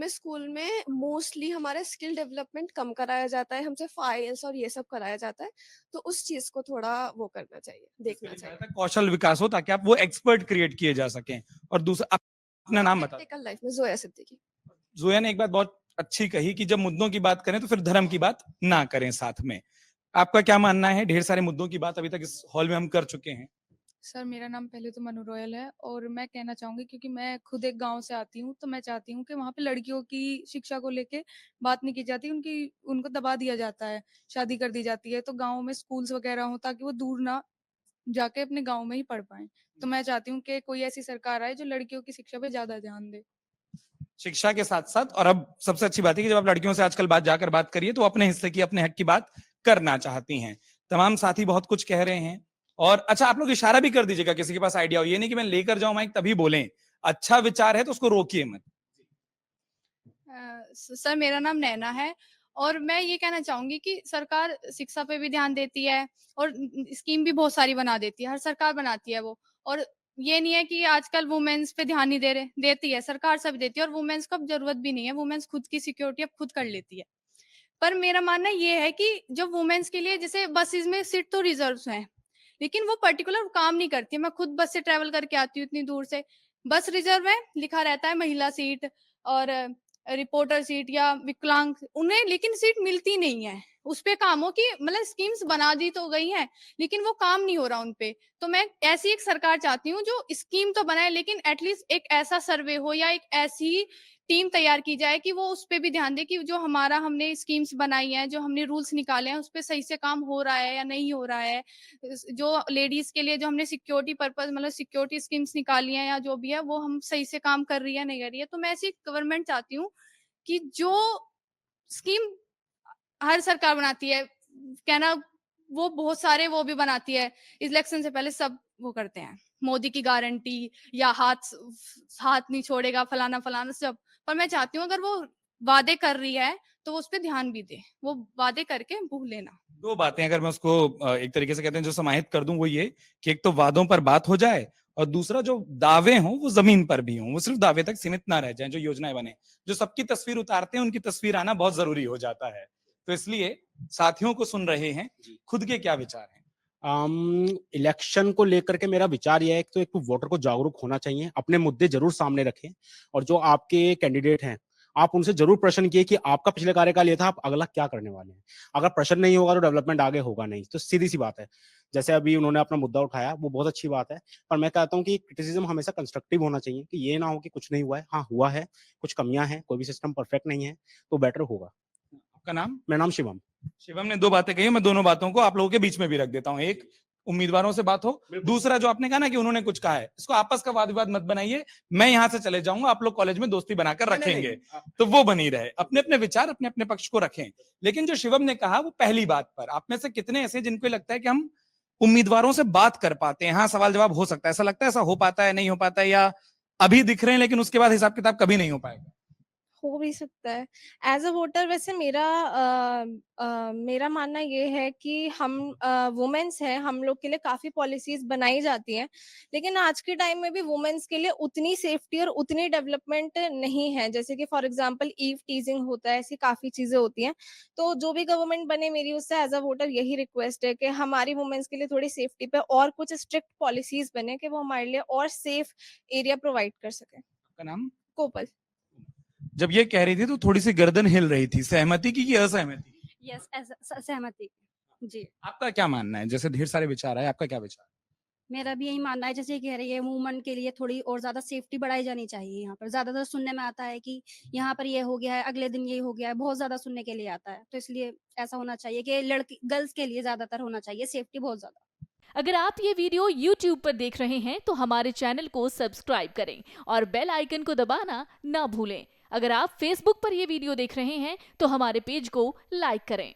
हमें स्कूल में मोस्टली हमारा स्किल डेवलपमेंट कम कराया जाता है, हमसे फाइल्स और ये सब कराया जाता है, तो उस चीज़ को थोड़ा वो करना चाहिए, देखना बेसिकली चाहिए। चाहता है कौशल विकास हो ताकि आप वो एक्सपर्ट क्रिएट किए जा सकें। और दूसरा अपना नाम बता दो। प्रैक्टिकल लाइफ में ज़ोया सिद्दीकी। जोया ने एक बात बहुत अच्छी कही कि जब मुद्दों की बात करें तो फिर धर्म की बात ना करें साथ में। आपका क्या मानना है? ढेर सारे मुद्दों की बात अभी तक इस हॉल में हम कर चुके हैं। सर, मेरा नाम पहले तो मनु रॉयल है और मैं कहना चाहूँगी क्योंकि मैं खुद एक गाँव से आती हूँ, तो मैं चाहती हूँ कि वहाँ पे लड़कियों की शिक्षा को लेके बात नहीं की जाती, उनको दबा दिया जाता है, शादी कर दी जाती है। तो गाँव में स्कूल्स वगैरह हों ताकि वो दूर ना जाके अपने गाँव में ही पढ़ पाएँ। तो मैं चाहती हूँ कि कोई ऐसी सरकार आए जो लड़कियों की शिक्षा पे ज़्यादा ध्यान दे। शिक्षा के साथ साथ, और अब सबसे अच्छी बात है कि जब आप लड़कियों से आजकल बात करिए तो अपने हिस्से की, अपने हक की बात करना चाहती हैं। तमाम साथी बहुत कुछ कह रहे हैं। और अच्छा, आप लोग इशारा भी कर दीजिएगा किसी के पास आइडिया हो, ये नहीं कि मैं लेकर जाऊं माइक तभी बोलें। अच्छा विचार है तो उसको रोकिए मत। सर, मेरा नाम नैना है और मैं ये कहना चाहूँगी कि सरकार शिक्षा पे भी ध्यान देती है और स्कीम भी बहुत सारी बना देती है, हर सरकार बनाती है वो। और ये नहीं है कि आजकल वुमेन्स पे ध्यान नहीं दे रहे, देती है, सरकार सब देती है और वुमेन्स को अब ज़रूरत भी नहीं है, वुमेन्स खुद की सिक्योरिटी अब खुद कर लेती है। पर मेरा मानना ये है कि जो वुमेन्स के लिए जैसे बसेज़ में सीट तो रिज़र्व्स हैं, लेकिन वो पर्टिकुलर काम नहीं करती है। मैं खुद बस से ट्रैवल करके आती हूँ इतनी दूर से, बस रिज़र्व है, लिखा रहता है महिला सीट और रिपोर्टर सीट या विकलांग, उन्हें लेकिन सीट मिलती नहीं है। उस पे काम हो कि मतलब स्कीम्स बना दी तो गई हैं, लेकिन वो काम नहीं हो रहा उन पे। तो मैं ऐसी एक सरकार चाहती हूँ जो स्कीम तो बनाए लेकिन एटलीस्ट एक ऐसा सर्वे हो या एक ऐसी टीम तैयार की जाए कि वो उस पे भी ध्यान दे कि जो हमारा हमने स्कीम्स बनाई हैं, जो हमने रूल्स निकाले हैं, उस पे सही से काम हो रहा है या नहीं हो रहा है। जो लेडीज़ के लिए जो हमने सिक्योरिटी पर्पज़ मतलब सिक्योरिटी स्कीम्स निकाली हैं या जो भी है, वो हम सही से काम कर रही है, नहीं कर रही है। तो मैं ऐसी गवर्नमेंट चाहती हूँ कि जो स्कीम हर सरकार बनाती है, कहना वो बहुत सारे वो भी बनाती है, इलेक्शन से पहले सब वो करते हैं, मोदी की गारंटी या हाथ नहीं छोड़ेगा फलाना-फलाना सब। पर मैं चाहती हूँ अगर वो वादे कर रही है, तो वो उस पे ध्यान भी दे, वो वादे करके भूले ना। दो बातें अगर मैं उसको एक तरीके से कहते हैं जो समाहित कर दूं, वो ये कि एक तो वादों पर बात हो जाए, और दूसरा जो दावे हों वो जमीन पर भी हों, वो सिर्फ दावे तक सीमित ना रह जाएं। जो योजनाएं बने, जो सबकी तस्वीर उतारते हैं, उनकी तस्वीर आना बहुत जरूरी हो जाता है। तो इसलिए साथियों को सुन रहे हैं, खुद के क्या विचार हैं? इलेक्शन को लेकर के मेरा विचार यह है कि तो एक तो वोटर को जागरूक होना चाहिए, अपने मुद्दे जरूर सामने रखें, और जो आपके कैंडिडेट हैं आप उनसे जरूर प्रश्न किए कि आपका पिछले कार्यकाल ये था, आप अगला क्या करने वाले हैं। अगर प्रश्न नहीं होगा तो डेवलपमेंट आगे होगा नहीं, तो सीधी सी बात है। जैसे अभी उन्होंने अपना मुद्दा उठाया, वो बहुत अच्छी बात है, पर मैं कहता हूँ कि क्रिटिसिज्म हमेशा कंस्ट्रक्टिव होना चाहिए, कि ये ना हो कि कुछ नहीं हुआ है, हाँ हुआ है, कुछ कमियां हैं, कोई भी सिस्टम परफेक्ट नहीं है, तो बेटर होगा। आपका नाम? मेरा नाम शिवम। शिवम ने दो बातें कही, मैं दोनों बातों को आप लोगों के बीच में भी रख देता हूं। एक, उम्मीदवारों से बात हो। दूसरा, जो आपने कहा ना कि उन्होंने कुछ कहा है, इसको आपस का वाद विवाद मत बनाइए। मैं यहां से चले जाऊंगा, आप लोग कॉलेज में दोस्ती बनाकर रखेंगे, तो वो बनी रहे। अपने अपने विचार, अपने अपने पक्ष को रखें। लेकिन जो शिवम ने कहा वो पहली बात पर, आप में से कितने ऐसे जिनको लगता है कि हम उम्मीदवारों से बात कर पाते हैं? हाँ, सवाल जवाब हो सकता है। ऐसा लगता है, ऐसा हो पाता है, नहीं हो पाता है, या अभी दिख रहे हैं लेकिन उसके बाद हिसाब किताब कभी नहीं हो पाएगा? हो भी सकता है। एज़ अ वोटर वैसे मेरा मानना ये है कि हम वुमेन्स हैं, हम लोग के लिए काफ़ी पॉलिसीज़ बनाई जाती हैं, लेकिन आज के टाइम में भी वुमेन्स के लिए उतनी सेफ्टी और उतनी डेवलपमेंट नहीं है। जैसे कि फॉर एग्ज़ाम्पल ईव टीज़िंग होता है, ऐसी काफ़ी चीज़ें होती हैं। तो जो भी गवर्नमेंट बने, मेरी उससे एज़ अ वोटर यही रिक्वेस्ट है कि हमारी वुमेन्स के लिए थोड़ी सेफ्टी पे और कुछ स्ट्रिक्ट पॉलिसीज़ बने कि वो हमारे लिए और सेफ एरिया प्रोवाइड कर सकें। आपका नाम? कोपल। जब ये कह रही थी तो थोड़ी सी गर्दन हिल रही थी, सहमति की कि असहमति? यस, सहमति। जी। आपका क्या मानना है? जैसे ढेर सारे विचार है, आपका क्या विचार? मेरा भी यही मानना है, जैसे कह रही है वुमन के लिए थोड़ी और ज़्यादा सेफ्टी बढ़ाई जानी चाहिए यहाँ पर। ज़्यादातर सुनने में आता है कि यहाँ पर ये हो गया है, अगले दिन ये हो गया है, बहुत ज़्यादा सुनने के लिए आता है। तो इसलिए ऐसा होना चाहिए कि लड़की गर्ल्स के लिए ज़्यादातर होना चाहिए, सेफ्टी बहुत ज़्यादा। अगर आप ये वीडियो YouTube पर देख रहे हैं तो हमारे चैनल को सब्सक्राइब करें और बेल आइकन को दबाना ना भूलें। अगर आप Facebook पर ये वीडियो देख रहे हैं तो हमारे पेज को लाइक करें।